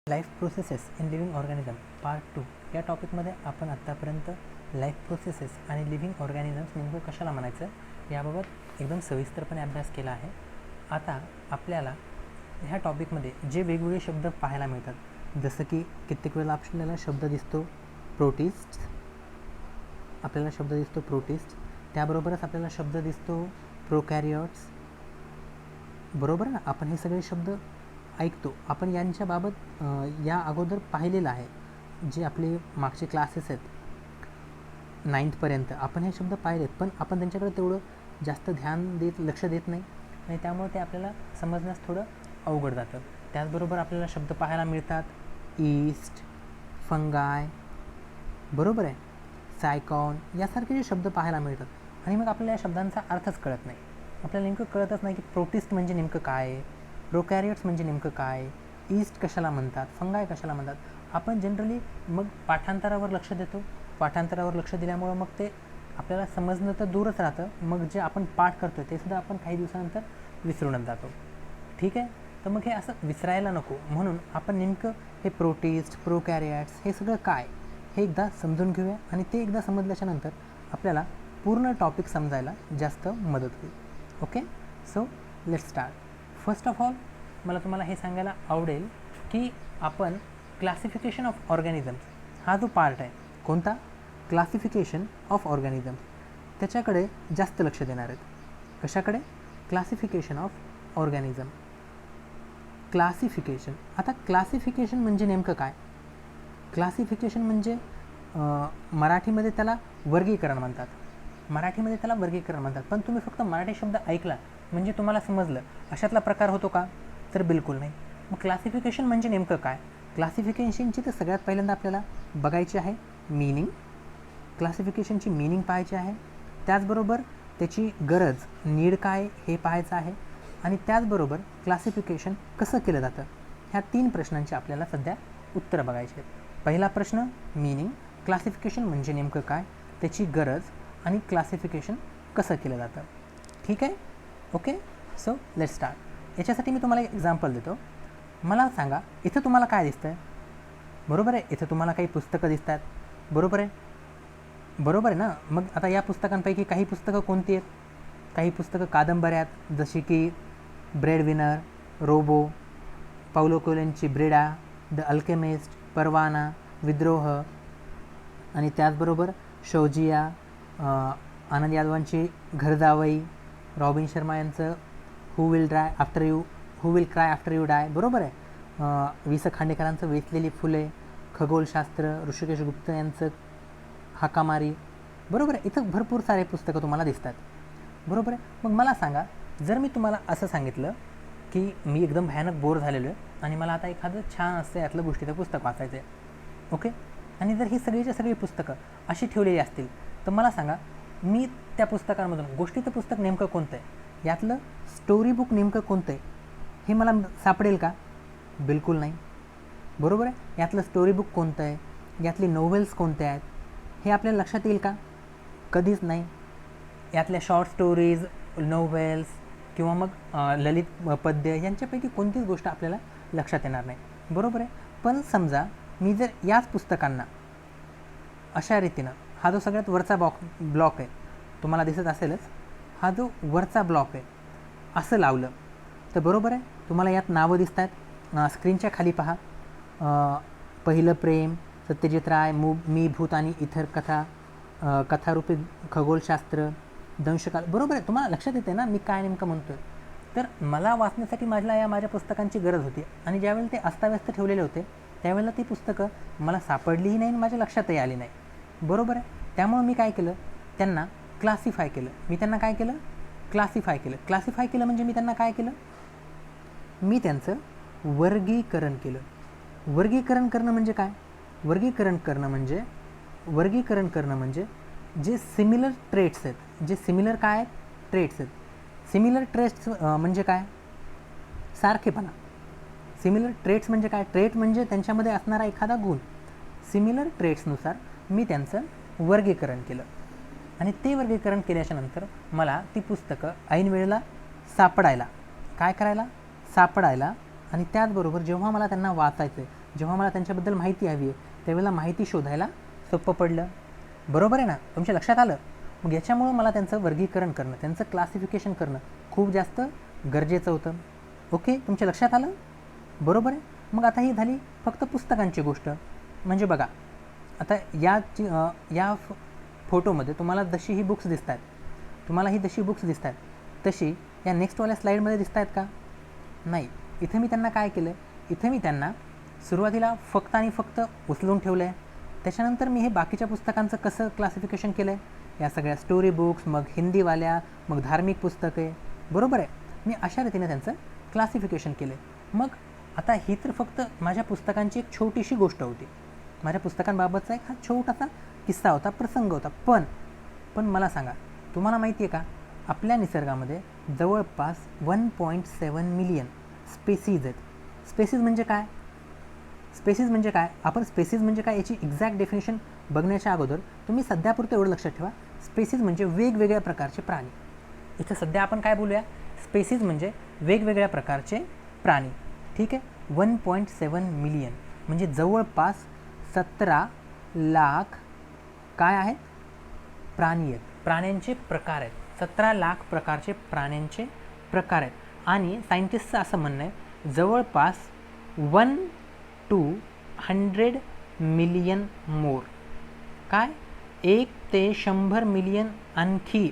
Life processes in living organism part 2 या टॉपिकमध्ये आपण आत्तापर्यंत लाईफ प्रोसेसेस आणि लिव्हिंग ऑर्गॅनिझम्स नेमकं कशाला म्हणायचं याबाबत एकदम सविस्तरपणे अभ्यास केला आहे. आता आपल्याला ह्या टॉपिकमध्ये जे वेगवेगळे शब्द पाहायला मिळतात, जसं की कित्येक वेळेला आपल्याला शब्द दिसतो प्रोटिस्ट, त्याबरोबरच आपल्याला शब्द दिसतो प्रोकॅरियोट्स, बरोबर ना. आपण हे सगळे शब्द ऐकतो. आपण यांच्याबाबत या अगोदर पाहिलेलं आहे. जे आपले मागचे क्लासेस आहेत 9th आपण हे शब्द पाहिलेत, पण आपण त्यांच्याकडे तेवढं जास्त लक्ष देत नाही आणि त्यामुळे ते आपल्याला समजण्यास थोडं अवघड जातं. त्याचबरोबर आपल्याला शब्द पाहायला मिळतात ईस्ट, फंगाय, बरोबर आहे, सायकॉन यासारखे जे शब्द पाहायला मिळतात आणि मग आपल्याला या शब्दांचा अर्थच कळत नाही. आपल्याला नेमकं कळतच नाही की प्रोटिस्ट म्हणजे नेमकं काय आहे, प्रोकॅरियोट्स म्हणजे नेमकं काय, ईस्ट कशाला म्हणतात, फंगाय कशाला म्हणतात. आपण जनरली मग पाठांतरावर लक्ष देतो. पाठांतरावर लक्ष दिल्यामुळं मग ते आपल्याला समजणं तर दूरच राहतं, मग जे आपण पाठ करतो ते सुद्धा आपण काही दिवसानंतर विसरूनच जातो. ठीक आहे, तर मग हे असं विसरायला नको म्हणून आपण नेमकं हे प्रोटिस्ट, प्रोकॅरियोट्स हे सगळं काय हे एकदा समजून घेऊया आणि ते एकदा समजल्याच्या नंतर आपल्याला पूर्ण टॉपिक समजायला जास्त मदत होईल. Okay, so let's start. First of all मला तुम्हाला हे सांगायला आवडेल की आपण क्लासिफिकेशन ऑफ ऑर्गॅनिझम्स हा जो पार्ट आहे, कोणता, क्लासिफिकेशन ऑफ ऑर्गॅनिझम्स, त्याच्याकडे जास्त लक्ष देणार आहेत. कशाकडे, क्लासिफिकेशन ऑफ ऑर्गॅनिझम. क्लासिफिकेशन, आता क्लासिफिकेशन म्हणजे नेमकं काय. क्लासिफिकेशन म्हणजे मराठीमध्ये त्याला वर्गीकरण म्हणतात. पण तुम्ही फक्त मराठी शब्द ऐकला म्हणजे तुम्हाला समजलं अशातला प्रकार होतो का, तर बिलकुल नाही. मग क्लासिफिकेशन म्हणजे नेमकं काय. क्लासिफिकेशनची तर सगळ्यात पहिल्यांदा आपल्याला बघायची आहे मीनिंग. क्लासिफिकेशनची मीनिंग पाहायची आहे, त्याचबरोबर त्याची गरज, नीड काय हे पाहायचं आहे आणि त्याचबरोबर क्लासिफिकेशन कसं केलं जातं. ह्या 3 प्रश्नांची आपल्याला सध्या उत्तरं बघायची आहेत. पहिला प्रश्न मीनिंग, क्लासिफिकेशन म्हणजे नेमकं काय, त्याची गरज आणि क्लासिफिकेशन कसं केलं जातं. ठीक आहे, ओके, सो लेट्स स्टार्ट. याच्यासाठी मी तुम्हाला एक एक्झाम्पल देतो. मला सांगा, इथं तुम्हाला काय दिसतं आहे, बरोबर आहे, इथं तुम्हाला काही पुस्तकं दिसत आहेत, बरोबर आहे ना. मग आता या पुस्तकांपैकी काही पुस्तकं कोणती आहेत, काही पुस्तकं कादंबऱ्या आहेत, जशी की ब्रेड विनर, रोबो, पाउलो कोएल्होची ब्रेडा, द अल्केमिस्ट, परवाना, विद्रोह, आणि त्याचबरोबर शौजिया, आनंद यादवांची घरजावई, रॉबिन शर्मा यांचं who will cry after you die, बरोबर आहे. वि स खांडेकरांचं वेचलेली फुले, खगोलशास्त्र, ऋषिकेश गुप्त यांचं हाकामारी, बरोबर आहे. इथं भरपूर सारे पुस्तकं तुम्हाला दिसतात, बरोबर आहे. मग मला सांगा, जर मी तुम्हाला असं सांगितलं की मी एकदम भयानक बोर झालेलो आहे आणि मला आता एखादं छान असं यातलं गोष्टीचं पुस्तक वाचायचं आहे, ओके, आणि जर ही सगळीच्या सगळी पुस्तकं अशी ठेवलेली असतील तर मला सांगा, मी त्या पुस्तकांमधून गोष्टीचं पुस्तक नेमकं कोणतं आहे, यातलं स्टोरी बुक नेमकं कोणतं आहे हे मला सापडेल का, बिलकुल नाही, बरोबर आहे. यातलं स्टोरी बुक कोणतं आहे, यातली नोवेल्स कोणत्या आहेत हे आपल्याला लक्षात येईल का, कधीच नाही. यातल्या शॉर्ट स्टोरीज, नोवेल्स किंवा मग ललित पद्य यांच्यापैकी कोणतीच गोष्ट आपल्याला लक्षात येणार नाही, बरोबर आहे. पण समजा मी जर याच पुस्तकांना अशा रीतीनं, हा जो सगळ्यात वरचा ब्लॉक आहे तुम्हाला दिसत असेलच, हा जो वरचा ब्लॉक आहे असं लावलं तर बरोबर आहे, तुम्हाला यात नावं दिसत आहेत. स्क्रीनच्या खाली पहा, पहिलं प्रेम, सत्यजित राय, मी भूत आणि इतर कथा, कथारूपी खगोलशास्त्र, दंशकाल, बरोबर आहे. तुम्हाला लक्षात येते ना मी काय नेमकं म्हणतो आहे. तर मला वाचण्यासाठी माझ्या पुस्तकांची गरज होती आणि ज्यावेळेला ते अस्ताव्यस्त ठेवलेले होते त्यावेळेला ती पुस्तकं मला सापडलीही नाही आणि माझ्या लक्षातही आली नाही, बरोबर आहे. त्यामुळं मी काय केलं, त्यांना क्लासिफाय केलं. क्लासिफाय केलं म्हणजे मी त्यांना काय केलं, मी त्यांचं वर्गीकरण केलं. वर्गीकरण करणं म्हणजे काय, वर्गीकरण करणं म्हणजे जे सिमिलर ट्रेट्स आहेत, जे सिमिलर काय आहेत, ट्रेट्स आहेत. सिमिलर ट्रेट्स म्हणजे काय, सारखेपणा. सिमिलर ट्रेट्स म्हणजे काय, ट्रेट म्हणजे त्यांच्यामध्ये असणारा एखादा गुण. सिमिलर ट्रेट्सनुसार मी त्यांचं वर्गीकरण केलं आणि ते वर्गीकरण केल्याच्या नंतर मला ती पुस्तकं ऐन वेळेला सापडायला आणि त्याचबरोबर जेव्हा मला त्यांना वाचायचं आहे जेव्हा मला त्यांच्याबद्दल माहिती हवी आहे त्यावेळेला माहिती शोधायला सोपं पडलं. बरोबर आहे ना, तुमच्या लक्षात आलं. मग याच्यामुळं मला त्यांचं वर्गीकरण करणं, त्यांचं क्लासिफिकेशन करणं खूप जास्त गरजेचं होतं. ओके, तुमच्या लक्षात आलं. बरोबर आहे. मग आता ही झाली फक्त पुस्तकांची गोष्ट. म्हणजे बघा आता या फोटोमध्ये तुम्हाला जशी ही बुक्स दिसत आहेत, तुम्हाला ही जशी बुक्स दिसत आहेत तशी या नेक्स्टवाल्या स्लाईडमध्ये दिसत आहेत का? नाही. इथे मी त्यांना काय केलं, इथे मी त्यांना सुरुवातीला फक्त आणि फक्त उचलून ठेवलं आहे. त्याच्यानंतर मी हे बाकीच्या पुस्तकांचं कसं क्लासिफिकेशन केलं आहे, या सगळ्या स्टोरी बुक्स, मग हिंदीवाल्या, मग धार्मिक पुस्तके, बरोबर आहे. मी अशा रीतीने त्यांचं क्लासिफिकेशन केलं आहे. मग आता ही तर फक्त माझ्या पुस्तकांची एक छोटीशी गोष्ट होती, माझ्या पुस्तकांबाबतचा एक हा छोटासा किस्सा होता, प्रसंग होता. पण मला सांगा, तुम्हाला माहिती आहे का, आपल्या निसर्गामध्ये जवळपास 1.7 मिलियन स्पेसीज आहेत. स्पेसीज म्हणजे काय? स्पेसीज म्हणजे काय? आपण स्पेसीज म्हणजे काय याची एक्झॅक्ट डेफिनेशन बघण्याच्या अगोदर तुम्ही सध्यापुरतं एवढं लक्षात ठेवा, स्पेसीज म्हणजे वेगवेगळ्या प्रकारचे प्राणी. इथं सध्या आपण काय बोलूया, स्पेसीज म्हणजे वेगवेगळ्या प्रकारचे प्राणी. ठीक आहे. 1.7 मिलियन म्हणजे जवळपास 17 लाख काय आहेत, प्राणी आहेत, प्राण्यांचे प्रकार आहेत. 17 लाख प्रकारचे प्राण्यांचे प्रकार आहेत. आणि सायंटिस्टचं असं म्हणणं आहे जवळपास 1 to 100 मिलियन मोर, काय 1 ते 100 मिलियन आणखी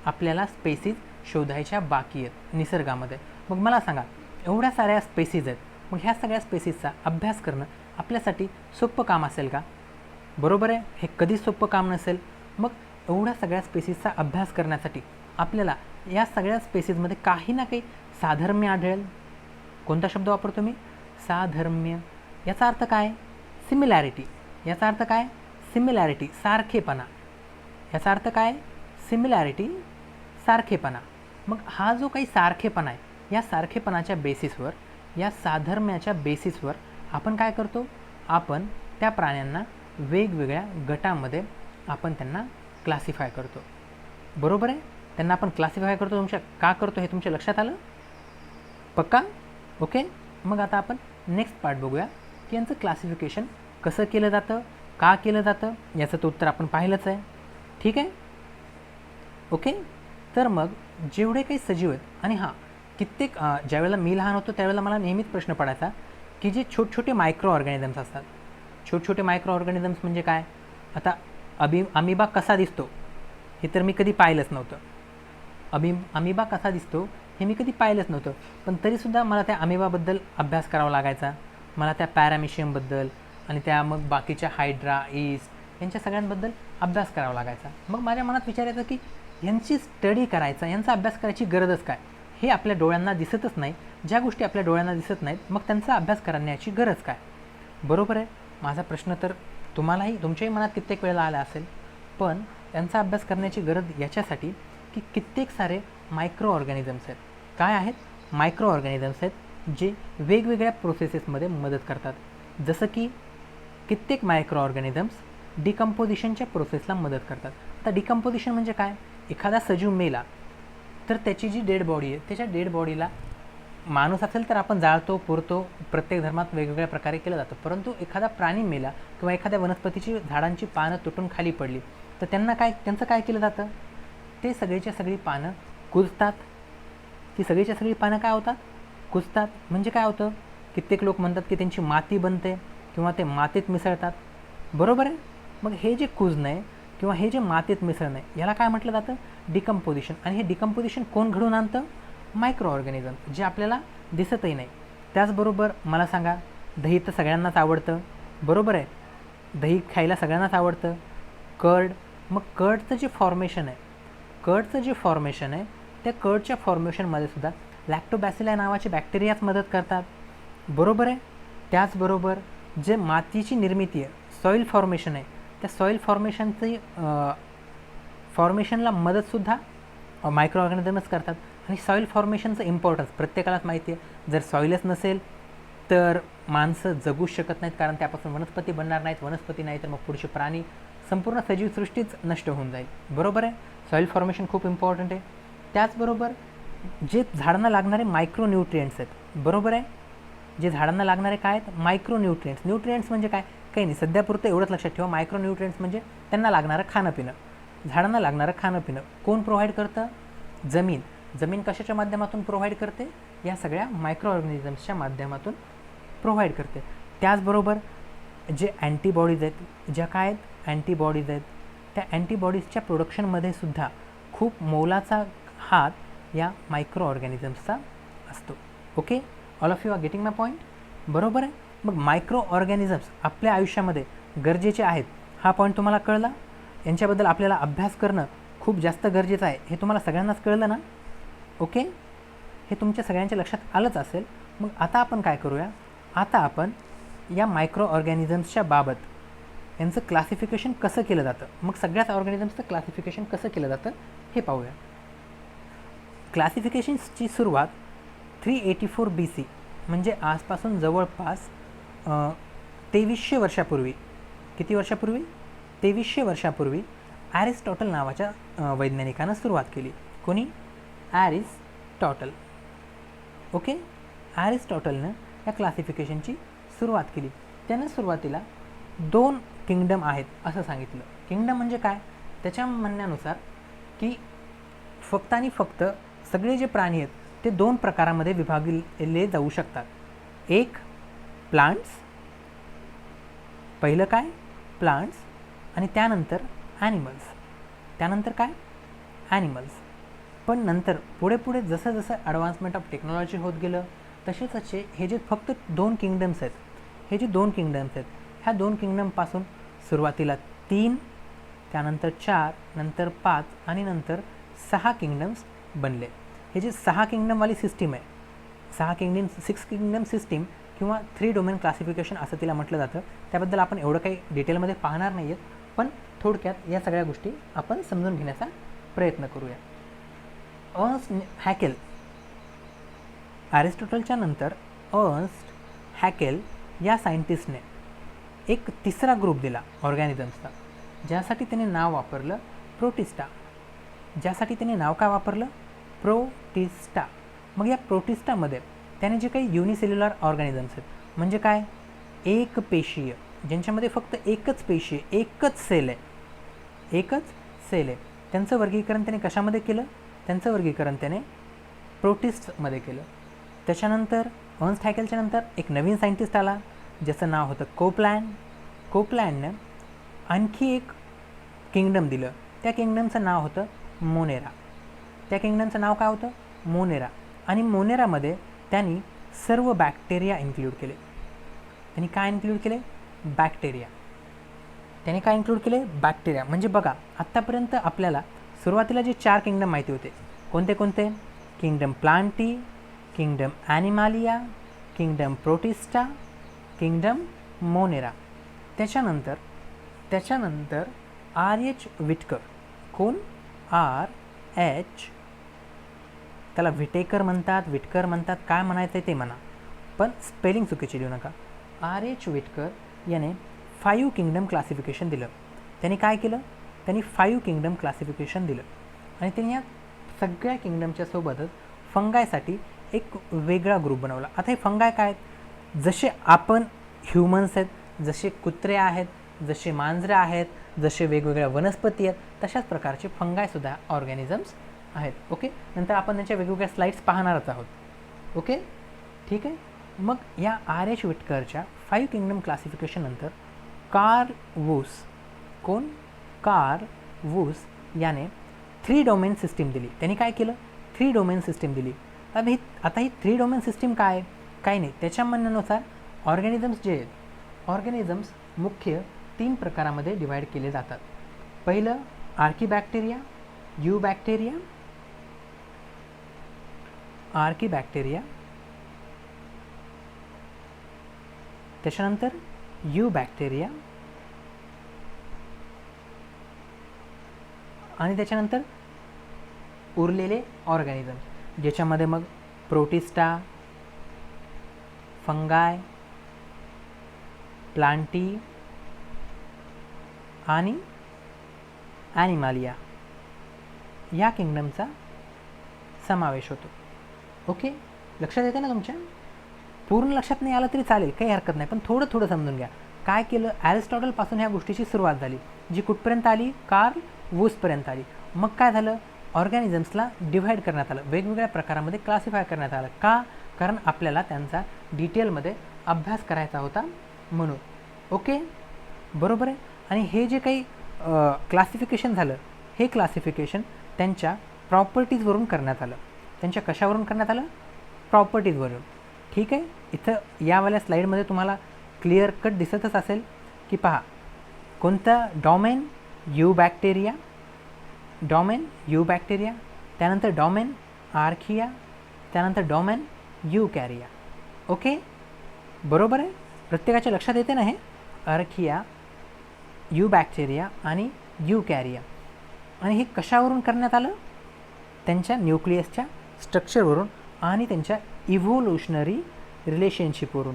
आपल्याला स्पेसीज शोधायच्या बाकी आहेत निसर्गामध्ये. मग मला सांगा, एवढ्या साऱ्या स्पेसीज आहेत, मग ह्या सगळ्या स्पेसीजचा अभ्यास करणं आपल्यासाठी सोपं काम असेल का? बरोबर आहे, हे कधीच सोपं काम नसेल. मग एवढ्या सगळ्या स्पेसीजचा अभ्यास करण्यासाठी आपल्याला या सगळ्या स्पेसीजमध्ये काही ना काही साधर्म्य आढळेल. कोणता शब्द वापरतो मी? साधर्म्य. याचा अर्थ काय? सिमिलॅरिटी. याचा अर्थ काय? सिमिलॅरिटी, सारखेपणा. याचा अर्थ काय? सिमिलॅरिटी, सारखेपणा. मग हा जो काही सारखेपणा आहे, या सारखेपणाच्या बेसिसवर, या साधर्म्याच्या बेसिसवर आपण काय करतो, आपण त्या प्राण्यांना वेगवेगळ्या गटामध्ये आपण त्यांना क्लासिफाय करतो. बरोबर आहे, त्यांना आपण क्लासिफाय करतो. का करतो हे तुमच्या लक्षात आलं? पक्का? ओके. मग आता आपण नेक्स्ट पार्ट बघूया की यांचं क्लासिफिकेशन कसं केलं जातं, का केलं जातं, याचं तर उत्तर आपण पाहिलंच आहे. ठीक आहे. ओके. तर मग जेवढे काही सजीव आहेत, आणि हां, कित्येक ज्यावेळेला मी लहान होतो त्यावेळेला मला नेहमीच प्रश्न पडायचा की जे छोटे छोटे ऑर्गॅनिझम्स असतात, छोटे मायक्रो ऑर्गॅनिझम्स म्हणजे काय? आता अमिबा कसा दिसतो हे तर मी कधी पाहिलंच नव्हतं. अमिबा कसा दिसतो हे मी कधी पाहिलंच नव्हतं. पण तरीसुद्धा मला त्या अमिबाबद्दल अभ्यास करावा लागायचा, मला त्या पॅरामिशियमबद्दल आणि त्या मग बाकीच्या हायड्रा, ईस्ट यांच्या सगळ्यांबद्दल अभ्यास करावा लागायचा. मग माझ्या मनात विचार यायचा की यांची स्टडी करायचा, यांचा अभ्यास करायची गरजच काय? हे आपल्या डोळ्यांना दिसतच नाही. ज्या गोष्टी आपल्या डोळ्यांना दिसत नाहीत मग त्यांचा अभ्यास करण्याची गरज काय? बरोबर आहे. माझा प्रश्न तर तुम्हालाही, तुमच्याही मनात कित्येक वेळेला आला असेल. पण यांचा अभ्यास करण्याची गरज याच्यासाठी की कित्येक सारे मायक्रो ऑर्गॅनिझम्स आहेत. काय आहेत? मायक्रो ऑर्गॅनिझम्स आहेत जे वेगवेगळ्या प्रोसेसेसमध्ये मदत करतात. जसं की कित्येक मायक्रो ऑर्गॅनिझम्स डिकम्पोजिशनच्या प्रोसेसला मदत करतात. आता डिकम्पोजिशन म्हणजे काय? एखादा सजीव मेला तर त्याची जी डेड बॉडी आहे, त्याच्या डेड बॉडीला माणूस असेल तर आपण जाळतो, पुरतो, प्रत्येक धर्मात वेगवेगळ्या प्रकारे केलं जातं. परंतु एखादा प्राणी मेला किंवा एखाद्या वनस्पतीची झाडांची पानं तुटून खाली पडली तर त्यांचं काय केलं जातं? ते सगळीच्या सगळी पानं कुजतात. ती सगळीच्या सगळी पानं काय होतात? कुजतात. म्हणजे काय होतं? कित्येक लोक म्हणतात की त्यांची माती बनते किंवा ते मातीत मिसळतात. बरोबर आहे. मग हे जे कुजणं आहे किंवा हे जे मातीत मिसळणं आहे याला काय म्हटलं जातं? डिकम्पोजिशन. आणि हे डिकम्पोजिशन कोण घडवून आणतं? मायक्रो ऑर्गॅनिझम, जे आपल्याला दिसतही नाही. त्याचबरोबर मला सांगा, दही तर सगळ्यांनाच आवडतं, बरोबर आहे, दही खायला सगळ्यांनाच आवडतं. कर्ड, मग कर्डचं जे फॉर्मेशन आहे त्या कर्डच्या फॉर्मेशनमध्ये सुद्धा लॅक्टोबॅसिली नावाचे बॅक्टेरियाच मदत करतात. बरोबर आहे. त्याचबरोबर जे मातीची निर्मिती आहे, सॉईल फॉर्मेशन आहे, त्या सॉईल फॉर्मेशनला मदतसुद्धा मायक्रो ऑर्गॅनिझमच करतात. आणि सॉईल फॉर्मेशनचं इम्पॉर्टन्स प्रत्येकालाच माहिती आहे. जर सॉईलच नसेल तर माणसं जगूच शकत नाहीत, कारण त्यापासून वनस्पती बनणार नाहीत, वनस्पती नाही तर मग पुढचे प्राणी, संपूर्ण सजीवसृष्टीच नष्ट होऊन जाईल. बरोबर आहे. सॉईल फॉर्मेशन खूप इम्पॉर्टंट आहे. त्याचबरोबर जे झाडांना लागणारे मायक्रो न्यूट्रिएंट्स आहेत, बरोबर आहे, जे झाडांना लागणारे काय आहेत, मायक्रोन्यूट्रिएंट्स. न्यूट्रिएंट्स म्हणजे काय, काही नाही, सध्यापुरतं एवढंच लक्षात ठेवा. मायक्रोन्यूट्रिएंट्स म्हणजे त्यांना लागणारं खाणं पिणं, झाडांना लागणारं खाणं पिणं कोण प्रोव्हाइड करतं, जमीन. जमीन कशाच्या माध्यमातून प्रोव्हाइड करते, या सगळ्या मायक्रो ऑर्गॅनिझम्सच्या माध्यमातून प्रोव्हाइड करते. त्याचबरोबर जे अँटीबॉडीज आहेत, ज्या काय आहेत अँटीबॉडीज आहेत, त्या अँटीबॉडीजच्या प्रोडक्शनमध्ये सुद्धा खूप मोलाचा हात या मायक्रो ऑर्गॅनिझम्सचा असतो. Okay, all of you are getting my point. बरोबर आहे. मग मायक्रो ऑर्गॅनिझम्स आपल्या आयुष्यामध्ये गरजेचे आहेत, हा पॉईंट तुम्हाला कळला. यांच्याबद्दल आपल्याला अभ्यास करणं खूप जास्त गरजेचं आहे, हे तुम्हाला सगळ्यांनाच कळलं ना. ओके, हे तुमच्या सगळ्यांच्या लक्षात आलंच असेल. मग आता आपण काय करूया, आता आपण या मायक्रो ऑर्गॅनिझम्सच्या बाबत यांचं क्लासिफिकेशन कसं केलं जातं, मग सगळ्याच ऑर्गॅनिझम्सचं क्लासिफिकेशन कसं केलं जातं हे पाहूया. क्लासिफिकेशन्सची सुरुवात 384 BC म्हणजे आजपासून जवळपास 2300 वर्षापूर्वी. किती वर्षापूर्वी, 2300 वर्षापूर्वी ॲरिस्टॉटल नावाच्या वैज्ञानिकानं सुरुवात केली. कोणी, ॲरिस्टॉटल. ओके, ॲरिस्टॉटलनं या क्लासिफिकेशनची सुरुवात केली. त्यानं सुरुवातीला 2 किंगडम आहेत असं सांगितलं. किंगडम म्हणजे काय, त्याच्या म्हणण्यानुसार की फक्त आणि फक्त सगळे जे प्राणी आहेत ते 2 प्रकारामध्ये विभागले जाऊ शकतात. एक प्लांट्स, पहिलं काय प्लांट्स, आणि त्यानंतर ॲनिमल्स, त्यानंतर काय ॲनिमल्स. पण नंतर पुढे पुढे जसं जसं ॲडव्हान्समेंट ऑफ टेक्नॉलॉजी होत गेलं तसे तसे हे जे फक्त 2 किंगडम्स आहेत, हे जे 2 किंगडम्स आहेत, ह्या 2 किंगडमपासून सुरुवातीला 3, त्यानंतर 4, नंतर 5 आणि नंतर 6 किंगडम्स बनले. हे जे 6 किंगडमवाली सिस्टीम आहे, 6 किंगडम सिस्टीम किंवा 3 डोमेन क्लासिफिकेशन असं तिला म्हटलं जातं. त्याबद्दल आपण एवढं काही डिटेलमध्ये पाहणार नाही आहेत, पण थोडक्यात या सगळ्या गोष्टी आपण समजून घेण्याचा प्रयत्न करूया. अर्न्स्ट हॅकेल, ॲरिस्टॉटलच्या नंतर अर्न्स्ट हॅकेल या सायंटिस्टने एक तिसरा ग्रुप दिला ऑर्गॅनिझम्सचा, ज्यासाठी त्याने नाव वापरलं प्रोटिस्टा. ज्यासाठी त्याने नाव काय वापरलं, प्रोटिस्टा. मग या प्रोटिस्टामध्ये त्याने जे काही युनिसेल्युलर ऑर्गॅनिझम्स आहेत, म्हणजे काय एक पेशीय, ज्यांच्यामध्ये फक्त एकच पेशी आहे, एकच सेल आहे, त्यांचं वर्गीकरण त्याने कशामध्ये केलं, त्यांचं वर्गीकरण त्याने प्रोटिस्टमध्ये केलं. त्याच्यानंतर अर्न्स्ट हॅकेलच्या नंतर एक नवीन सायंटिस्ट आला ज्याचं नाव होतं कोपलँड. कोपलँडनं आणखी एक किंगडम दिलं, त्या किंगडमचं नाव होतं मोनेरा. त्या किंगडमचं नाव काय होतं, मोनेरा. आणि मोनेरामध्ये त्यांनी सर्व बॅक्टेरिया इन्क्लूड केले. त्यांनी काय इन्क्लूड केले, बॅक्टेरिया. त्याने काय इन्क्लूड केले, बॅक्टेरिया. म्हणजे बघा, आत्तापर्यंत आपल्याला सुरुवातीला जे 4 किंगडम माहिती होते, कोणते कोणते, kingdom plantae, kingdom animalia, kingdom protista, kingdom monera. त्याच्यानंतर R.H. विटकर. कोण, R.H. त्याला विटेकर म्हणतात, विटकर म्हणतात, काय म्हणायचं आहे ते म्हणा, पण स्पेलिंग चुकीची लिहू नका. R.H. विटकर याने 5 किंगडम क्लासिफिकेशन दिलं. त्यांनी काय केलं, त्यांनी 5 किंगडम क्लासिफिकेशन दिलं. आणि त्यांनी या सगळ्या किंगडमच्या सोबतच फंगायसाठी एक वेगळा ग्रुप बनवला. आता हे फंगाय काय आहेत, जसे आपण ह्युमन्स आहेत, जसे कुत्रे आहेत, जसे मांजरे आहेत, जसे वेगवेगळ्या वनस्पती आहेत, तशाच प्रकारचे फंगायसुद्धा ऑर्गॅनिझम्स आहेत. ओके, नंतर आपण त्यांच्या वेगवेगळ्या स्लाइड्स पाहणारच आहोत. ओके, ठीक आहे. मग या R.H. विटकरच्या 5 किंगडम क्लासिफिकेशन नंतर कार्ल वूस, कोण, कार्ल वूस याने 3 डोमेन सिस्टीम दिली. त्यांनी काय केलं, 3 डोमेन सिस्टीम दिली. आता ही 3 डोमेन सिस्टीम काय, काही नाही, त्याच्या म्हणण्यानुसार ऑर्गॅनिझम्स जे आहेत, ऑर्गॅनिझम्स मुख्य 3 प्रकारामध्ये डिवाईड केले जातात. पहिलं आर्किबॅक्टेरिया, आर्किबॅक्टेरिया, त्याच्यानंतर यूबॅक्टेरिया, आणि त्याच्यानंतर उरलेले ऑर्गॅनिझम्स, ज्याच्यामध्ये मग प्रोटिस्टा, फंगाय, प्लांटी आणि ॲनिमालिया या किंगडमचा समावेश होतो. ओके, लक्षात येते ना तुमच्या. पूर्ण लक्षात नाही आलं तरी चालेल, काही हरकत नाही, पण थोडं थोडं समजून घ्या. काय केलं, ॲरिस्टॉटलपासून ह्या गोष्टीची सुरुवात झाली, जी कुठपर्यंत आली, कार्ल वूसपर्यंत आली. मग काय झालं, ऑर्गॅनिझम्सला डिव्हाइड करण्यात आलं, वेगवेगळ्या प्रकारामध्ये क्लासिफाय करण्यात आलं. का, कारण आपल्याला त्यांचा डिटेलमध्ये अभ्यास करायचा होता म्हणून. ओके, बरोबर आहे. आणि हे जे काही क्लासिफिकेशन झालं, हे क्लासिफिकेशन त्यांच्या प्रॉपर्टीजवरून करण्यात आलं. त्यांच्या कशावरून करण्यात आलं, प्रॉपर्टीजवरून. ठीक आहे, इथं यावाल्या स्लाईडमध्ये तुम्हाला क्लिअर कट दिसतच असेल की पहा, कोणतं domain, you bacteria, domain you bacteria, त्यानंतर डॉमेन आर्किया, त्यानंतर डॉमेन यू कॅरिया. ओके, बरोबर आहे, प्रत्येकाच्या लक्षात येते ना हे, आर्किया, यू बॅक्टेरिया आणि यू कॅरिया. आणि हे कशावरून करण्यात आलं, त्यांच्या न्यूक्लियसच्या स्ट्रक्चरवरून आणि त्यांच्या इव्होल्युशनरी रिलेशनशिपवरून.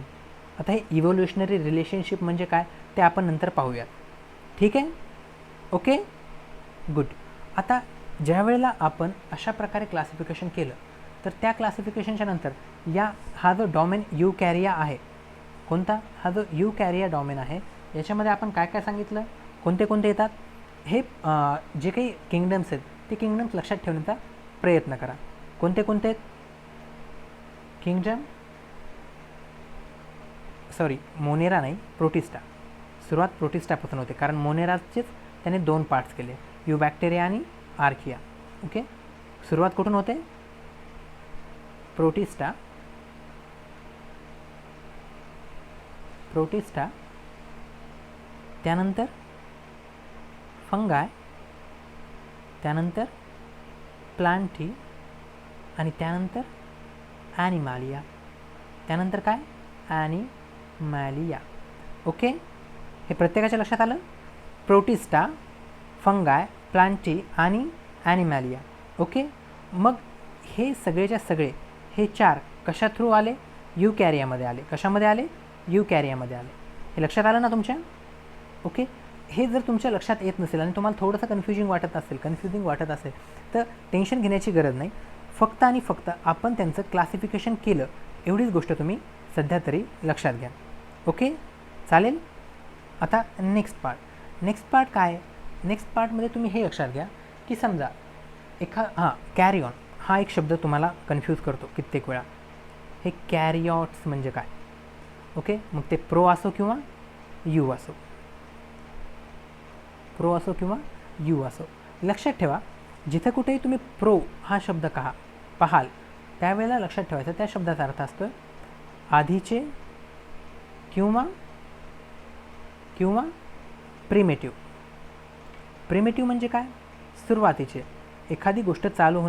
आता हे इव्होल्युशनरी रिलेशनशिप म्हणजे काय ते आपण नंतर पाहूयात. ठीक आहे, ओके, गुड. आता ज्या वेळेला आपण अशा प्रकारे क्लासिफिकेशन केलं, तर त्या क्लासिफिकेशनच्या नंतर हा जो डॉमेन यू कॅरिया आहे, कोणता, हा जो यू कॅरिया डॉमेन आहे, याच्यामध्ये आपण काय काय सांगितलं, कोणते कोणते येतात, हे जे काही किंगडम्स आहेत ते किंगडम्स लक्षात ठेवण्याचा प्रयत्न करा. कोणते कोणते आहेत किंगडम, सॉरी मोनेरा नाही, प्रोटिस्टा. सुरुवात प्रोटिस्टापासून होते, कारण मोनेराचेच त्याने 2 पार्ट्स केले, यू बॅक्टेरिया आणि आर्किया. ओके, सुरुवात कुठून होते, प्रोटिस्टा, प्रोटिस्टा, त्यानंतर फंगाय, त्यानंतर प्लांटी आणि त्यानंतर ॲनिमालिया, त्यानंतर काय, ॲनिमॅलिया. ओके, हे प्रत्येकाच्या लक्षात आलं, प्रोटिस्टा, फंगाय, प्लांटी आणि ॲनिमॅलिया. ओके, मग हे सगळेच्या सगळे हे 4 कशा थ्रू आले, यू कॅरियामध्ये आले. कशामध्ये आले, यू कॅरियामध्ये आले. हे लक्षात आलं ना तुमच्या. ओके, हे जर तुमच्या लक्षात येत नसेल आणि तुम्हाला थोडंसं कन्फ्युजिंग वाटत असेल तर टेन्शन घेण्याची गरज नाही. फक्त आणि फक्त आपण त्यांचं क्लासिफिकेशन केलं, एवढीच गोष्ट तुम्ही सध्या तरी लक्षात घ्या. ओके, चालेल. आता नेक्स्ट पार्ट काय आहे, नेक्स्ट पार्टमध्ये तुम्ही हे लक्षात घ्या की समजा कॅरी ऑन हा एक शब्द तुम्हाला कन्फ्यूज करतो कित्येक वेळा. हे कॅरिऑट्स म्हणजे काय. ओके, मग ते प्रो असो किंवा यू असो, प्रो असो किंवा यू असो, लक्षात ठेवा जिथं कुठेही तुम्ही प्रो हा शब्द पाहाल त्यावेळेला लक्षात ठेवायचं त्या शब्दाचा अर्थ असतो आधीचे किंवा प्रिमेटिव्ह. प्रिमेटिव्ह म्हणजे काय, सुरुवातीचे. एखादी गोष्ट चालू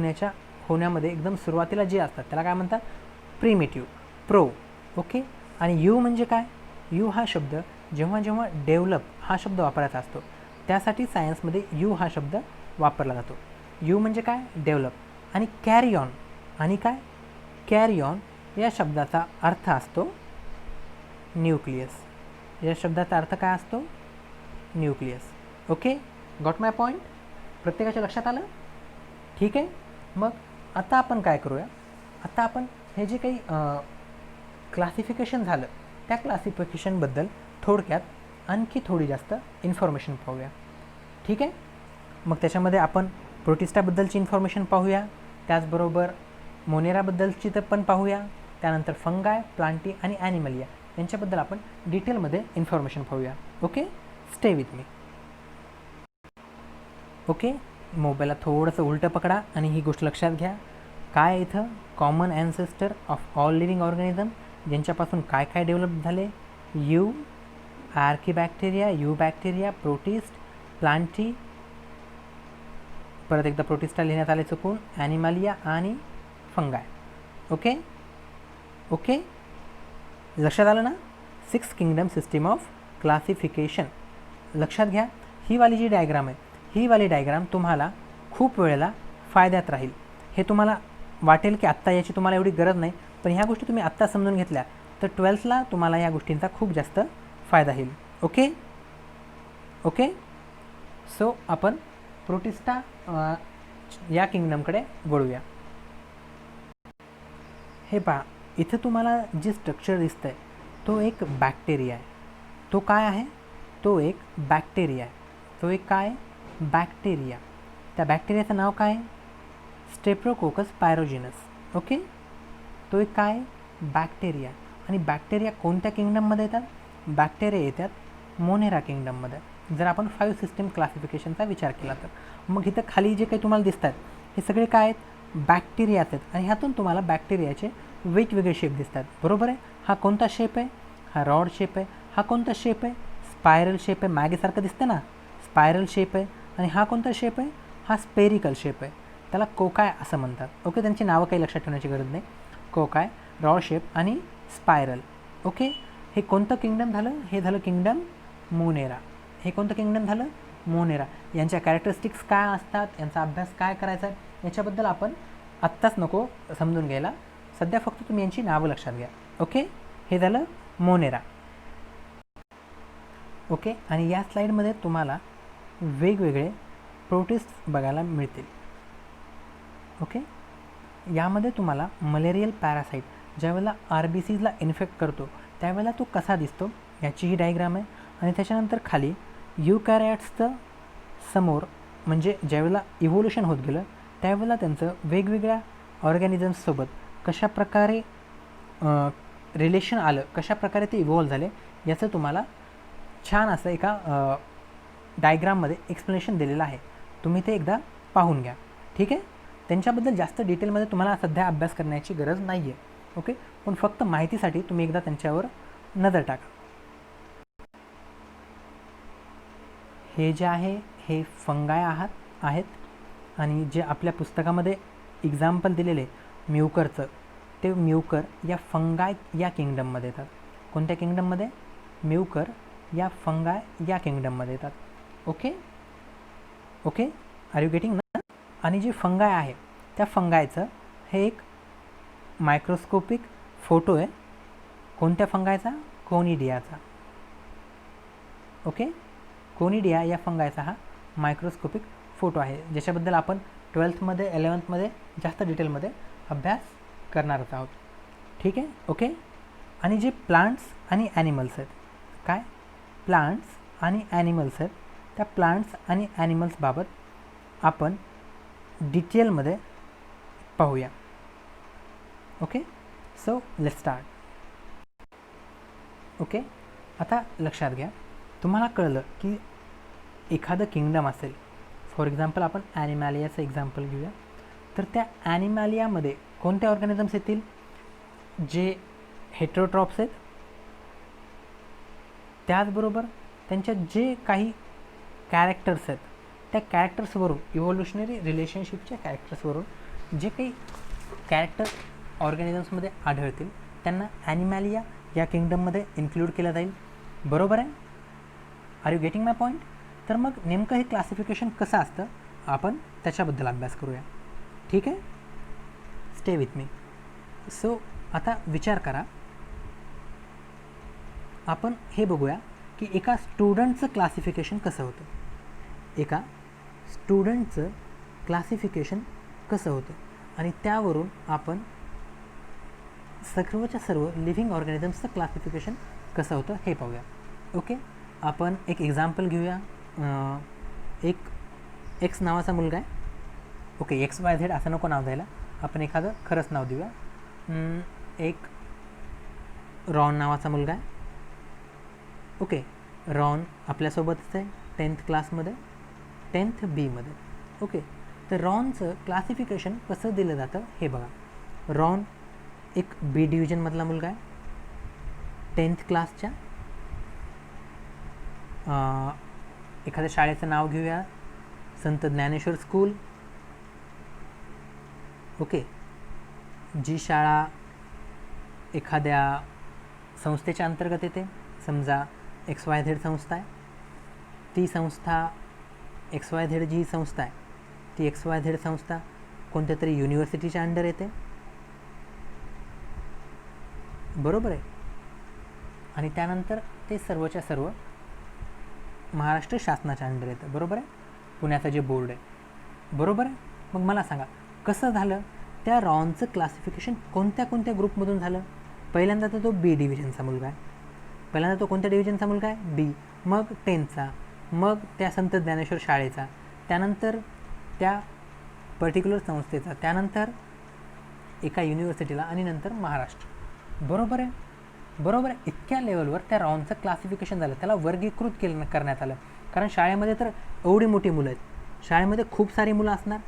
होण्यामध्ये एकदम सुरुवातीला जे असतात त्याला काय म्हणतात, प्रिमेटिव्ह, प्रो. ओके, आणि यू म्हणजे काय, यू हा शब्द जेव्हा जेव्हा डेव्हलप हा शब्द वापरायचा असतो त्यासाठी सायन्समध्ये यू हा शब्द वापरला जातो. यू म्हणजे काय, डेव्हलप. आणि कॅरी ऑन, आणि काय, कॅरी ऑन या शब्दाचा अर्थ असतो न्यूक्लियस. या शब्दाचा अर्थ काय असतो, न्यूक्लियस. ओके, गॉट माय पॉईंट, प्रत्येकाच्या लक्षात आलं. ठीक आहे, मग आता आपण काय करूया, आता आपण हे जे काही क्लासिफिकेशन झालं त्या क्लासिफिकेशनबद्दल थोडक्यात आणखी थोडी जास्त इन्फॉर्मेशन पाहूया. ठीक आहे, मग त्याच्यामध्ये आपण प्रोटिस्टाबद्दलची इन्फॉर्मेशन पाहूया, त्याचबरोबर मोनेराबद्दलची तर पण पाहूया, त्यानंतर फंगाय, प्लांटी आणि ॲनिमलिया यांच्याबद्दल आपण डिटेलमध्ये इन्फॉर्मेशन पाहूया. Okay, stay with me. Okay, मोबाईलला थोडंसं उलटं पकडा आणि ही गोष्ट लक्षात घ्या. काय इथं common ancestor of all living organism, ज्यांच्यापासून काय काय डेव्हलप झाले, यू, archaebacteria, eubacteria, protist, plantae, परत एकदा प्रोटिस्टा लिहिण्यात आले चुकून, ॲनिमलिया आणि फंगाय. ओके ओके, लक्षात आलं ना. 6 किंगडम सिस्टीम ऑफ क्लासिफिकेशन. लक्षात घ्या, ही वाली जी डायग्राम आहे, ही वाली डायग्राम तुम्हाला खूप वेळेला फायद्यात राहील. हे तुम्हाला वाटेल की आत्ता याची तुम्हाला एवढी गरज नाही, पण ह्या गोष्टी तुम्ही आत्ता समजून घेतल्या तर 12thला तुम्हाला या गोष्टींचा खूप जास्त फायदा होईल. ओके ओके, सो आपण प्रोटिस्टा या किंगडमकडे वळूया. हे पहा, इथं तुम्हाला जे स्ट्रक्चर दिसतं आहे तो एक बॅक्टेरिया आहे. तो काय आहे? तो एक बॅक्टेरिया आहे. तो एक काय? बॅक्टेरिया. त्या बॅक्टेरियाचं नाव काय? स्टेप्टोकोकस पायरोजिनस. ओके, तो एक काय? बॅक्टेरिया. आणि बॅक्टेरिया कोणत्या किंगडममध्ये येतात? बॅक्टेरिया येतात मोनेरा किंगडममध्ये. जर आपण 5 सिस्टम क्लासिफिकेशनचा विचार केला तर मग इथं खाली जे काही तुम्हाला दिसतात हे सगळे काय आहेत? बॅक्टेरियाच आहेत. आणि ह्यातून तुम्हाला बॅक्टेरियाचे वेगवेगळे शेप दिसतात. बरोबर आहे. हा कोणता शेप आहे? हा रॉड शेप आहे. हा कोणता शेप आहे? स्पायरल शेप आहे. मॅगेसारखं दिसतं ना, स्पायरल शेप आहे. आणि हा कोणता शेप आहे? हा स्पेरिकल शेप आहे. त्याला कोकाय असं म्हणतात. ओके, त्यांची नावं काही लक्षात ठेवण्याची गरज नाही. कोकाय, रॉड शेप आणि स्पायरल. ओके, हे कोणतं किंगडम झालं? हे झालं किंगडम मोनेरा. हे कोणतं किंगडम झालं? मोनेरा. यांच्या कॅरेक्टरिस्टिक्स काय असतात, यांचा अभ्यास काय करायचा आहे याच्याबद्दल आपण आत्ताच नको समजून घ्यायला. सध्या फक्त तुम्ही यांची नावं लक्षात घ्या. ओके, हे झालं मोनेरा. ओके, आणि या स्लाईडमध्ये तुम्हाला वेगवेगळे प्रोटिस्ट बघायला मिळतील. ओके, यामध्ये तुम्हाला मलेरियल पॅरासाईट ज्यावेळेला RBCजला इन्फेक्ट करतो त्यावेळेला तो कसा दिसतो याची ही डायग्राम आहे. आणि त्याच्यानंतर खाली युकॅरियोट्सचं समोर म्हणजे ज्यावेळेला इव्होल्युशन होत गेलं त्यावेळेला त्यांचं वेगवेगळ्या ऑर्गॅनिझम्ससोबत कशाप्रकारे रिलेशन आलं, कशाप्रकारे ते इव्हॉल्व झाले याचं तुम्हाला छान असं एका डायग्राममध्ये एक्सप्लेनेशन दिलेलं आहे. तुम्ही ते एकदा पाहून घ्या. ठीक आहे, त्यांच्याबद्दल जास्त डिटेलमध्ये तुम्हाला सध्या अभ्यास करण्याची गरज नाही आहे. ओके, पण फक्त माहितीसाठी तुम्ही एकदा त्यांच्यावर नजर टाका. हे जे आहे हे फंगाय आहेत. आणि जे आपल्या पुस्तकामध्ये एक्झाम्पल दिलेले म्युकरचं, ते म्युकर या फंगाय या किंगडममध्ये येतात. कोणत्या किंगडममध्ये? म्युकर या फंगाय या किंगडममध्ये येतात. Okay okay, are you getting ना? आणि जे फंगाय आहे त्या फंगायचं हे एक मायक्रोस्कोपिक फोटो आहे. कोणत्या फंगायचा? कोनिडियाचा. ओके, कोनिडिया या फंगायचा हा मायक्रोस्कोपिक फोटो आहे, ज्याच्याबद्दल आपण 12th 11th जास्त डिटेलमध्ये अभ्यास करणारच आहोत. ठीक आहे. ओके, आणि जे प्लांट्स आणि ॲनिमल्स आहेत, काय प्लांट्स आणि ॲनिमल्स आहेत, त्या प्लांट्स आणि ॲनिमल्सबाबत आपण डिटेलमध्ये पाहूया. Okay, so let's start. Okay, आता लक्षात घ्या, तुम्हाला कळलं की एखादं किंगडम असेल, फॉर एक्झाम्पल आपण ॲनिमॅलियाचं एक्झाम्पल घेऊया. तर त्या ॲनिमॅलियामध्ये कोणते ऑर्गॅनिझम्स येतील? जे हेटेरोट्रॉप्स आहेत, त्याचबरोबर त्यांच्या जे काही कॅरेक्टर्स आहेत त्या कॅरेक्टर्सवरून, इव्होल्युशनरी रिलेशनशिपच्या कॅरेक्टर्सवरून जे काही कॅरेक्टर ऑर्गॅनिझम्समध्ये आढळतील त्यांना ॲनिमॅलिया या किंगडममध्ये इन्क्लूड केलं जाईल. बरोबर आहे? Are you getting my point? तर मग नेमकं हे क्लासिफिकेशन कसं असतं आपण त्याच्याबद्दल अभ्यास करूया. ठीक आहे, स्टे विथ मी. सो आता विचार करा, आपण हे बघूया की एका स्टुडंटचं क्लासिफिकेशन कसं होतं. एका स्टुडंटचं क्लासिफिकेशन कसं होतं आणि त्यावरून आपण सर्वच्या सर्व लिव्हिंग ऑर्गॅनिझम्सचं क्लासिफिकेशन कसं होतं हे पाहूया. ओके, आपण एक एक्झाम्पल घेऊया. एक एक्स नावाचा मुलगा आहे. ओके, XYZ असं नको नाव द्यायला, आपण एखादं खरंच नाव देऊया. एक रॉन नावाचा मुलगा आहे. ओके, रॉन आपल्यासोबतच आहे 10th क्लासमध्ये, 10th B मध्ये. ओके, तर रॉनचं क्लासिफिकेशन कसं दिलं जातं हे बघा. रॉन एक B डिव्हिजनमधला मुलगा आहे, 10th क्लासच्या. एखाद्या शाळेचं नाव घेऊया, संत ज्ञानेश्वर स्कूल. ओके, जी शाळा एखाद्या संस्थेच्या अंतर्गत येते, समजा XYZ संस्था आहे, ती संस्था XYZ जी संस्था आहे ती XYZ संस्था कोणत्या तरी युनिव्हर्सिटीच्या अंडर येते. बरोबर आहे? आणि त्यानंतर ते सर्वच्या सर्व महाराष्ट्र शासनाच्या अंडर येतं. बरोबर आहे? पुण्याचं जे बोर्ड आहे. बरोबर आहे? मग मला सांगा कसं झालं त्या रॉनचं क्लासिफिकेशन कोणत्या कोणत्या ग्रुपमधून झालं? पहिल्यांदा तर तो बी डिव्हिजनचा मुलगा आहे. पहिल्यांदा तो कोणत्या डिव्हिजनचा मुलगा आहे? बी. मग 10th, मग त्या संत ज्ञानेश्वर शाळेचा, त्यानंतर त्या पर्टिक्युलर संस्थेचा, त्यानंतर एका युनिव्हर्सिटीला आणि नंतर महाराष्ट्र. बरोबर आहे, बरोबर आहे. इतक्या लेवलवर त्या रॉनचं क्लासिफिकेशन झालं, त्याला वर्गीकृत करण्यात आलं. कारण शाळेमध्ये तर एवढी मोठी मुलं आहेत, शाळेमध्ये खूप सारी मुलं असणार,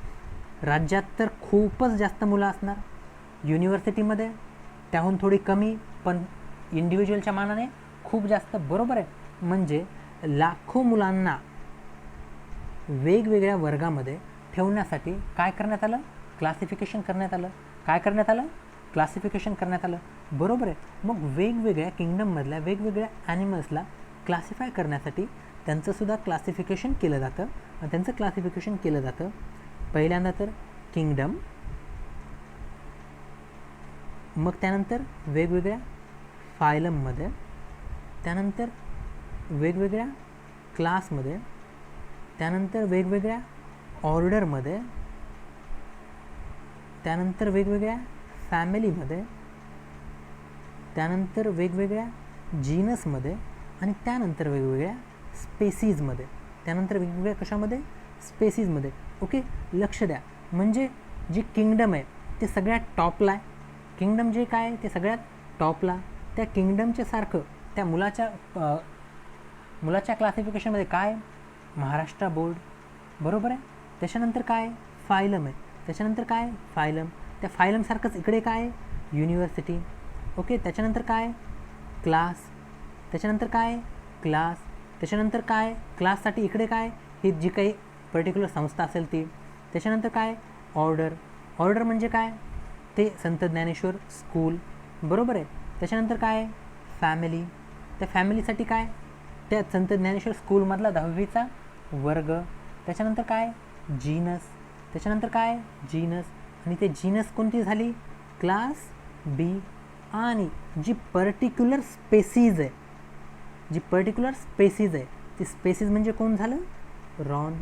राज्यात तर खूपच जास्त मुलं असणार, युनिव्हर्सिटीमध्ये त्याहून थोडी कमी, पण इंडिव्हिज्युअलच्या मानाने खूप जास्त. बरोबर आहे. म्हणजे लाखो मुलांना वेगवेगळ्या वर्गामध्ये ठेवण्यासाठी काय करण्यात आलं? क्लासिफिकेशन करण्यात आलं. काय करण्यात आलं? क्लासिफिकेशन करण्यात आलं. बरोबर आहे. मग वेगवेगळ्या किंगडममधल्या वेगवेगळ्या ॲनिमल्सला क्लासिफाय करण्यासाठी त्यांचंसुद्धा क्लासिफिकेशन केलं जातं. आणि त्यांचं क्लासिफिकेशन केलं जातं पहिल्यांदा तर किंगडम, मग त्यानंतर वेगवेगळ्या फायलममध्ये, त्यानंतर वेगवेगळ्या क्लासमध्ये, त्यानंतर वेगवेगळ्या ऑर्डरमध्ये, त्यानंतर वेगवेगळ्या फॅमिलीमध्ये, त्यानंतर वेगवेगळ्या जीनसमध्ये आणि त्यानंतर वेगवेगळ्या स्पेसीजमध्ये, त्यानंतर वेगवेगळ्या कशामध्ये? स्पेसीजमध्ये. ओके, लक्ष द्या. म्हणजे जी किंगडम आहे ते सगळ्यात टॉपला आहे. किंगडम जे काय आहे ते सगळ्यात टॉपला. त्या किंगडमच्या सारखं त्या मुलाच्या क्लासिफिकेशनमध्ये काय? महाराष्ट्र बोर्ड. बरोबर आहे. त्याच्यानंतर काय? फायलम आहे. त्याच्यानंतर काय? फायलम. त्या फायलमसारखंच इकडे काय? युनिव्हर्सिटी. ओके, त्याच्यानंतर काय? क्लास. त्याच्यानंतर काय? क्लास. त्याच्यानंतर काय? क्लाससाठी इकडे काय? ही जी काही पर्टिक्युलर संस्था असेल ती. त्याच्यानंतर काय? ऑर्डर. ऑर्डर म्हणजे काय? ते संत ज्ञानेश्वर स्कूल. बरोबर आहे. त्याच्यानंतर काय? फॅमिली. त्या फॅमिलीसाठी काय? त्या संत ज्ञानेश्वर स्कूलमधला 10वीचा वर्ग. त्याच्यानंतर काय? जीनस. त्याच्यानंतर काय? जीनस. आणि ते जीनस कोणती झाली? क्लास बी. आणि जी पर्टिक्युलर स्पेसीज आहे, जी पर्टिक्युलर स्पेसीज आहे ती स्पेसीज म्हणजे कोण झालं? रॉन.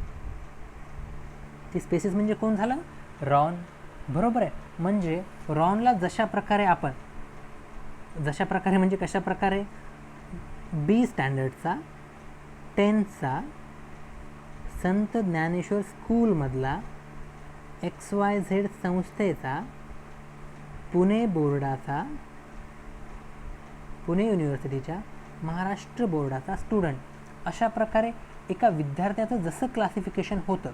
ती स्पेसीज म्हणजे कोण झालं? रॉन. बरोबर आहे. म्हणजे रॉनला जशा प्रकारे म्हणजे कशा प्रकारे? बी स्टँडर्डचा, 10th संत ज्ञानेश्वर स्कूलमधला, XYZ संस्थेचा, पुणे बोर्डाचा, पुणे युनिव्हर्सिटीच्या, महाराष्ट्र बोर्डाचा स्टुडंट. अशा प्रकारे एका विद्यार्थ्याचं जसं क्लासिफिकेशन होतं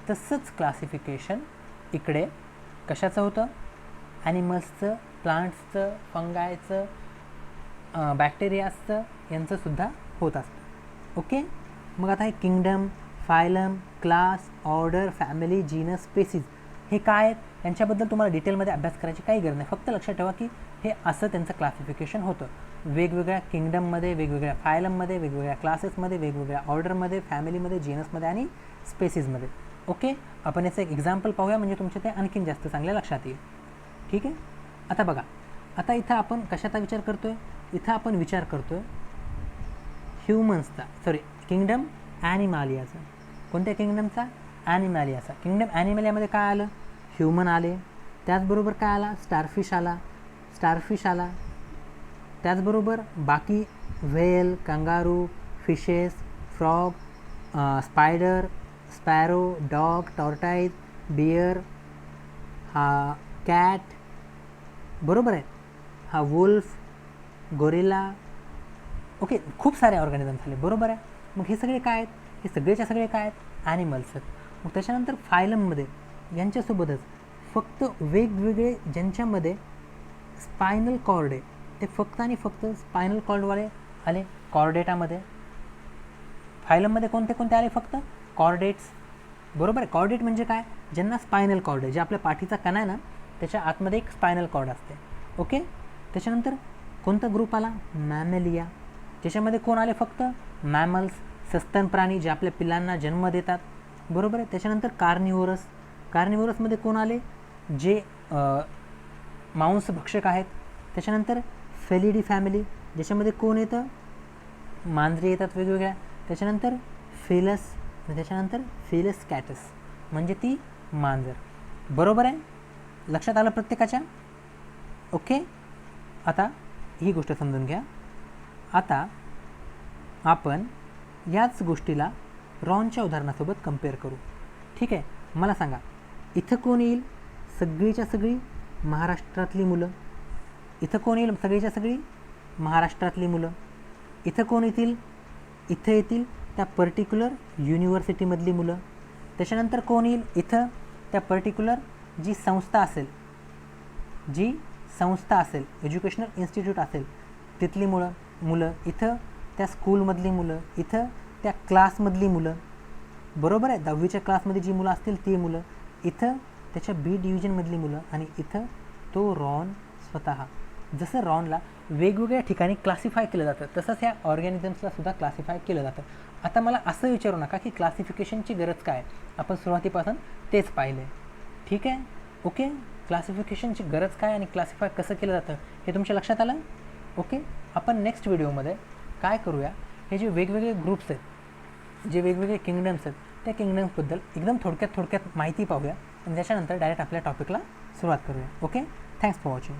तसंच क्लासिफिकेशन इकडे कशाचं होतं? ॲनिमल्सचं, प्लांट्सचं, फंगायचं, बॅक्टेरियाजचं, यांचंसुद्धा होत असतं. ओके. मग आता हे kingdom, phylum, class, order, family, genus, species हे काय आहेत? यांच्याबद्दल तुम्हाला डिटेलमध्ये अभ्यास करायची काही गरज नाही. फक्त लक्षात ठेवा की हे असं त्यांचं क्लासिफिकेशन होतं. वेगवेगळ्या किंगडममध्ये, वेगवेगळ्या फायलममध्ये, वेगवेगळ्या क्लासेसमध्ये, वेगवेगळ्या ऑर्डरमध्ये, फॅमिलीमध्ये, जीनसमध्ये आणि स्पेसीजमध्ये. ओके. आपण याचं एक एक्झाम्पल पाहूया म्हणजे तुमच्या ते आणखीन जास्त चांगल्या लक्षात येईल. ठीक आहे. आता बघा, आता इथं आपण कशाचा विचार करतो आहे? इथं आपण विचार करतो आहे ह्युमन्सचा, किंगडम ॲनिमालियाचा. कोणत्या किंगडमचा? ॲनिमॅलियाचा. किंगडम ॲनिमॅलियामध्ये काय आलं? ह्युमन आले. त्याचबरोबर काय आला? स्टारफिश आला. त्याचबरोबर बाकी whale, kangaroo, fishes, frog, spider, sparrow, dog, tortoise, bear, हा कॅट. बरोबर आहे. हा वुल्फ, गोरिला. ओके, खूप सारे ऑर्गॅनिझम झाले. बरोबर आहे. मग हे सगळे काय आहेत? हे सगळेच्या सगळे काय आहेत? ॲनिमल्स आहेत. मग त्याच्यानंतर फायलममध्ये यांच्यासोबतच फक्त वेगवेगळे ज्यांच्यामध्ये स्पायनल कॉर्ड आहे ते फक्त आणि फक्त स्पायनल कॉर्डवाले आले कॉर्डेटामध्ये. फायलममध्ये कोणते कोणते आले? फक्त कॉर्डेट्स. बरोबर आहे. कॉर्डेट म्हणजे काय? ज्यांना स्पायनल कॉर्ड आहे, जे आपल्या पाठीचा कणा आहे ना त्याच्या आतमध्ये एक स्पायनल कॉर्ड असते. ओके. त्याच्यानंतर कोणता ग्रुप आला? मॅमेलिया. त्याच्यामध्ये कोण आले? फक्त मॅमल्स, सस्तन प्राणी जे आपल्या पिल्लांना जन्म देतात. बरोबर आहे. त्याच्यानंतर कार्निवोरसमध्ये कोण आले? जे मांसभक्षक आहेत. त्याच्यानंतर फेलिडी फॅमिली ज्याच्यामध्ये कोण येतं? मांजरी येतात वेगवेगळ्या. त्याच्यानंतर फेलस, त्याच्यानंतर फेलस कॅटस म्हणजे ती मांजर. बरोबर आहे. लक्षात आलं प्रत्येकाच्या? ओके, आता ही गोष्ट समजून घ्या. आता आपण याच गोष्टीला रॉनच्या उदाहरणासोबत कम्पेअर करू. ठीक आहे, मला सांगा इथं कोण येईल? सगळीच्या सगळी महाराष्ट्रातली मुलं. इथं कोण येईल? सगळीच्या सगळी महाराष्ट्रातली मुलं. इथं कोण येतील? इथं येतील त्या पर्टिक्युलर युनिव्हर्सिटीमधली मुलं. त्याच्यानंतर कोण येईल? इथं त्या पर्टिक्युलर जी संस्था असेल एज्युकेशनल इन्स्टिट्यूट असेल तिथली मुलं. इथं त्या स्कूलमधली मुलं. इथं त्या क्लासमधली मुलं. बरोबर आहे, 10वीच्या क्लासमध्ये जी मुलं असतील ती मुलं. इथं त्याच्या बी डिव्हिजनमधली मुलं. आणि इथं तो रॉन स्वतः. जसं रॉनला वेगवेगळ्या ठिकाणी क्लासिफाय केलं जातं तसंच ह्या ऑर्गॅनिझम्सला सुद्धा क्लासिफाय केलं जातं. आता मला असं विचारू नका की क्लासिफिकेशनची गरज काय, आपण सुरुवातीपासून तेच पाहिलं आहे. ठीक आहे, ओके. क्लासिफिकेशनची गरज काय आणि क्लासिफाय कसं केलं जातं हे तुमच्या लक्षात आलं? ओके, आपण नेक्स्ट व्हिडिओमध्ये काय करूया, हे जे वेगवेगळे ग्रुप्स आहेत, जे वेगवेगळे किंगडम्स आहेत, त्या किंगडम्सबद्दल एकदम थोडक्यात माहिती पाहूया आणि त्याच्यानंतर डायरेक्ट आपल्या टॉपिकला सुरुवात करूया. Okay, thanks for watching.